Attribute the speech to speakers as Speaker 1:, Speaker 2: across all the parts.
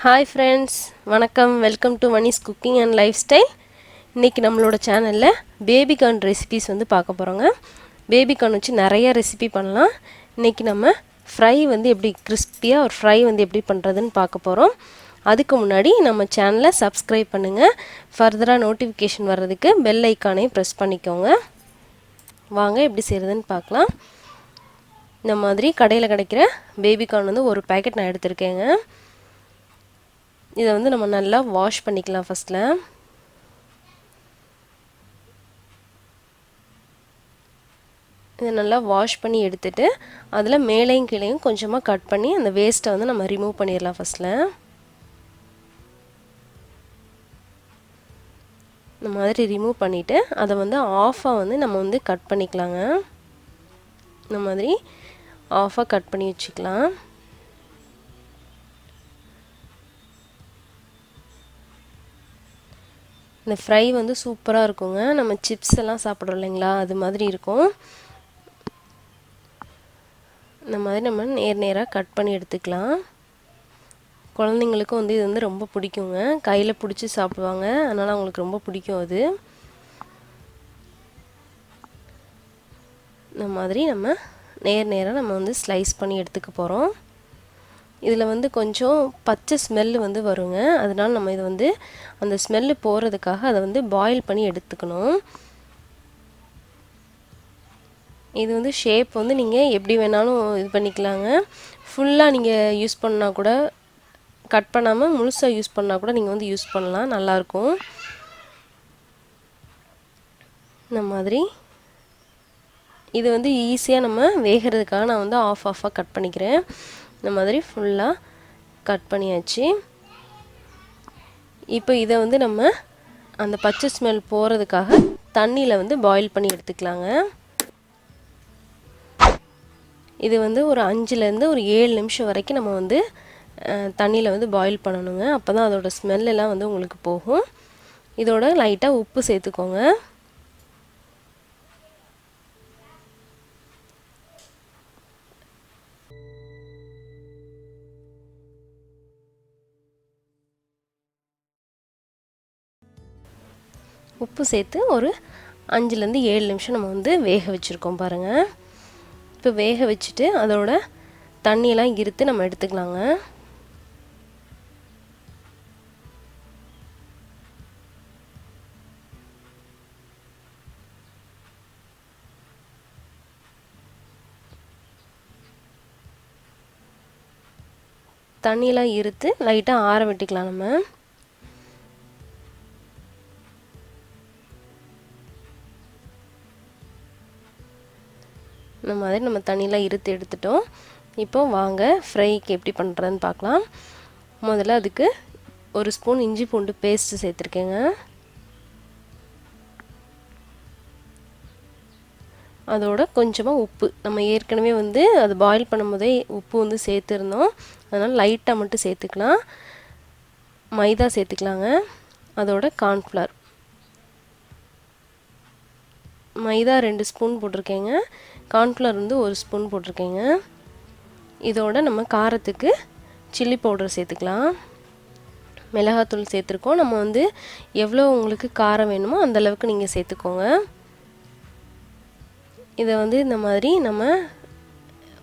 Speaker 1: Hi friends, வணக்கம். Welcome to Mani's cooking and life style. இன்றைக்கி நம்மளோட சேனலில் பேபிகார்ன் ரெசிபீஸ் வந்து பார்க்க போகிறோங்க. பேபிகார்ன் வச்சு நிறைய ரெசிபி பண்ணலாம். இன்றைக்கி நம்ம ஃப்ரை வந்து எப்படி கிறிஸ்பியாக ஒரு ஃப்ரை வந்து எப்படி பண்ணுறதுன்னு பார்க்க போகிறோம். அதுக்கு முன்னாடி நம்ம சேனலை சப்ஸ்கிரைப் பண்ணுங்கள். ஃபர்தராக நோட்டிஃபிகேஷன் வர்றதுக்கு பெல் ஐக்கானையும் ப்ரெஸ் பண்ணிக்கோங்க. வாங்க எப்படி செய்கிறதுன்னு பார்க்கலாம். இந்த மாதிரி கடையில் கிடைக்கிற பேபிகார்ன் வந்து ஒரு பேக்கெட் நான் எடுத்திருக்கேங்க. இதை வந்து நம்ம நல்லா வாஷ் பண்ணிக்கலாம். ஃபஸ்ட்டில் இதை நல்லா வாஷ் பண்ணி எடுத்துட்டு அதில் மேலேயும் கீழேயும் கொஞ்சமாக கட் பண்ணி அந்த வேஸ்ட்டை வந்து நம்ம ரிமூவ் பண்ணிடலாம். ஃபஸ்ட்டில் இந்த மாதிரி ரிமூவ் பண்ணிவிட்டு அதை வந்து ஆஃபாக வந்து நம்ம வந்து கட் பண்ணிக்கலாங்க. இந்த மாதிரி ஆஃபாக கட் பண்ணி வச்சுக்கலாம். இந்த ஃப்ரை வந்து சூப்பராக இருக்குங்க. நம்ம சிப்ஸ் எல்லாம் சாப்பிட்றோம் இல்லைங்களா, அது மாதிரி இருக்கும். இந்த மாதிரி நம்ம நேராக கட் பண்ணி எடுத்துக்கலாம். குழந்தைங்களுக்கும் வந்து இது வந்து ரொம்ப பிடிக்குங்க. கையில் பிடிச்சி சாப்பிடுவாங்க, அதனால் அவங்களுக்கு ரொம்ப பிடிக்கும் அது. இந்த மாதிரி நம்ம நேராக நம்ம வந்து ஸ்லைஸ் பண்ணி எடுத்துக்க போகிறோம். இதில் வந்து கொஞ்சம் பச்சை ஸ்மெல்லு வந்து வருங்க. அதனால் நம்ம இது வந்து அந்த ஸ்மெல்லு போகிறதுக்காக அதை வந்து பாயில் பண்ணி எடுத்துக்கணும். இது வந்து ஷேப் வந்து நீங்கள் எப்படி வேணாலும் இது பண்ணிக்கலாங்க. ஃபுல்லாக நீங்கள் யூஸ் பண்ணால் கூட, கட் பண்ணாமல் முழுசாக யூஸ் பண்ணால் கூட நீங்கள் வந்து யூஸ் பண்ணலாம், நல்லாயிருக்கும். இந்த மாதிரி இது வந்து ஈஸியாக நம்ம வேகிறதுக்காக நான் வந்து ஆஃபாக கட் பண்ணிக்கிறேன். இந்த மாதிரி ஃபுல்லாக கட் பண்ணியாச்சு. இப்போ இதை வந்து நம்ம அந்த பச்சை ஸ்மெல் போகிறதுக்காக தண்ணியில் வந்து பாயில் பண்ணி எடுத்துக்கலாங்க. இது வந்து ஒரு 5லேருந்து ஒரு 7 நிமிஷம் வரைக்கும் நம்ம வந்து தண்ணியில் வந்து பாயில் பண்ணணுங்க. அப்போ தான் அதோடய ஸ்மெல்லாம் வந்து உங்களுக்கு போகும். இதோட லைட்டாக உப்பு சேர்த்துக்கோங்க. உப்பு சேர்த்து ஒரு 5லேருந்து 7 நிமிஷம் நம்ம வந்து வேக வச்சுருக்கோம் பாருங்கள். இப்போ வேக வச்சுட்டு அதோட தண்ணியெல்லாம் இருத்து நம்ம எடுத்துக்கலாங்க. தண்ணியெல்லாம் இருத்து லைட்டாக ஆற விட்டுக்கலாம் நம்ம. இந்த மாதிரி நம்ம தண்ணியெலாம் இருத்து எடுத்துட்டோம். இப்போ வாங்க ஃப்ரைக்கு எப்படி பண்ணுறதுன்னு பார்க்கலாம். முதல்ல அதுக்கு ஒரு ஸ்பூன் இஞ்சி பூண்டு பேஸ்ட்டு சேர்த்துருக்கேங்க. அதோட கொஞ்சமாக உப்பு, நம்ம ஏற்கனவே வந்து அது பாயில் பண்ணும்போதே உப்பு வந்து சேர்த்துருந்தோம், அதனால் லைட்டாக மட்டும் சேர்த்துக்கலாம். மைதா சேர்த்துக்கலாங்க. அதோட கார்ன்ஃப்ளவர், மைதா 2 ஸ்பூன் போட்டிருக்கேங்க, கார்ன்ஃப்ளவர் வந்து 1 ஸ்பூன் போட்டிருக்கேங்க. இதோட நம்ம காரத்துக்கு சில்லி பவுடர் சேர்த்துக்கலாம். மிளகாத்தூள் சேர்த்துருக்கோம். நம்ம வந்து எவ்வளோ உங்களுக்கு காரம் வேணுமோ அந்தளவுக்கு நீங்கள் சேர்த்துக்கோங்க. இதை வந்து இந்த மாதிரி நம்ம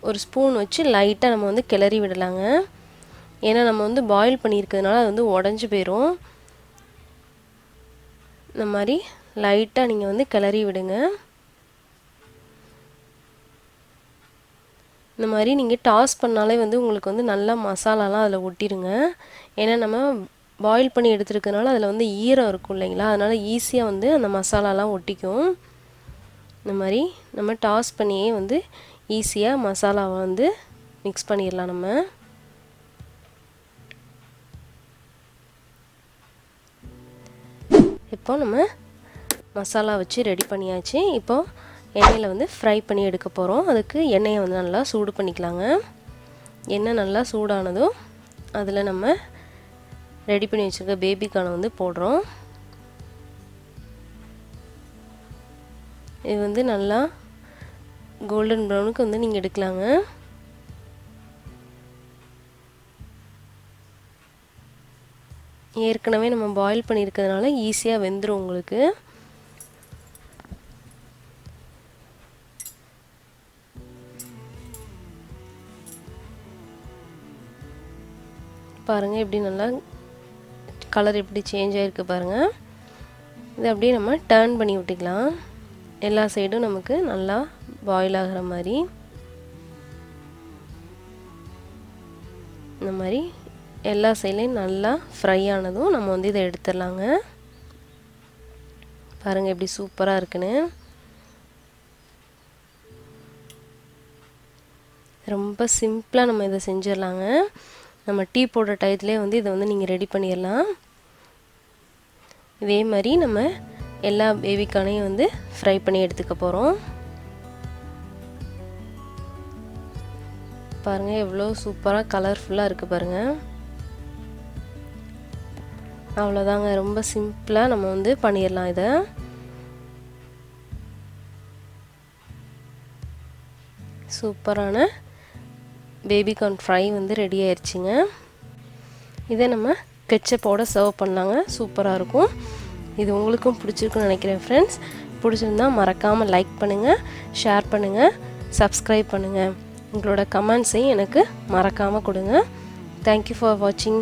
Speaker 1: ஒரு ஸ்பூன் வச்சு லைட்டாக நம்ம வந்து கிளறி விடலாங்க. ஏன்னா நம்ம வந்து பாயில் பண்ணியிருக்கிறதுனால அது வந்து உடஞ்சி போயிடும். இந்த மாதிரி லைட்டாக நீங்கள் வந்து கிளறி விடுங்க. இந்த மாதிரி நீங்கள் டாஸ் பண்ணாலே வந்து உங்களுக்கு வந்து நல்லா மசாலாலாம் அதில் ஒட்டிடுங்க. ஏன்னா நம்ம பாயில் பண்ணி எடுத்துருக்கனால அதில் வந்து ஈரம் இருக்கும் இல்லைங்களா, அதனால் ஈஸியாக வந்து அந்த மசாலாலாம் ஒட்டிக்கும். இந்த மாதிரி நம்ம டாஸ் பண்ணியே வந்து ஈஸியாக மசாலாவை வந்து மிக்ஸ் பண்ணிடலாம். நம்ம இப்போ நம்ம மசாலா வச்சு ரெடி பண்ணியாச்சு. இப்போது எண்ணெயில் வந்து ஃப்ரை பண்ணி எடுக்க போகிறோம். அதுக்கு எண்ணெயை வந்து நல்லா சூடு பண்ணிக்கலாங்க. எண்ணெய் நல்லா சூடானதும் அதில் நம்ம ரெடி பண்ணி வச்சுருக்க பேபிகார்னை வந்து போடுறோம். இது வந்து நல்லா கோல்டன் ப்ரௌனுக்கு வந்து நீங்கள் எடுக்கலாங்க. ஏற்கனவே நம்ம பாயில் பண்ணியிருக்கிறதுனால ஈஸியாக வெந்துடும் உங்களுக்கு. பாருங்கள் எப்படி நல்லா கலர் எப்படி சேஞ்ச் ஆகிருக்கு பாருங்கள். இதை அப்படியே நம்ம டர்ன் பண்ணி விட்டுக்கலாம். எல்லா சைடும் நமக்கு நல்லா பாயில் ஆகிற மாதிரி. இந்த மாதிரி எல்லா சைட்லேயும் நல்லா ஃப்ரை ஆனதும் நம்ம வந்து இதை எடுத்துடலாங்க. பாருங்கள் எப்படி சூப்பராக இருக்குன்னு. ரொம்ப சிம்பிளாக நம்ம இதை செஞ்சிடலாங்க. நம்ம டீ போடுற டயத்துலேயே வந்து இதை வந்து நீங்கள் ரெடி பண்ணிடலாம். இதே மாதிரி நம்ம எல்லா பேபிகார்னையும் வந்து ஃப்ரை பண்ணி எடுத்துக்க போகிறோம். பாருங்கள் எவ்வளோ சூப்பராக கலர்ஃபுல்லாக இருக்குது பாருங்கள். அவ்வளோதாங்க, ரொம்ப சிம்பிளாக நம்ம வந்து பண்ணிடலாம் இதை. சூப்பரான பேபிகார்ன் ஃப்ரை வந்து ரெடி ஆயிடுச்சுங்க. இதை நம்ம கெச்சப்போட சர்வ் பண்ணலாங்க. சூப்பராக இருக்கும். இது உங்களுக்கும் பிடிச்சிருக்குன்னு நினைக்கிறேன் ஃப்ரெண்ட்ஸ். பிடிச்சிருந்தா மறக்காமல் லைக் பண்ணுங்கள், ஷேர் பண்ணுங்கள், சப்ஸ்கிரைப் பண்ணுங்கள். உங்களோட கமெண்ட்ஸையும் எனக்கு மறக்காமல் கொடுங்க. தேங்க்யூ ஃபார் வாட்சிங்.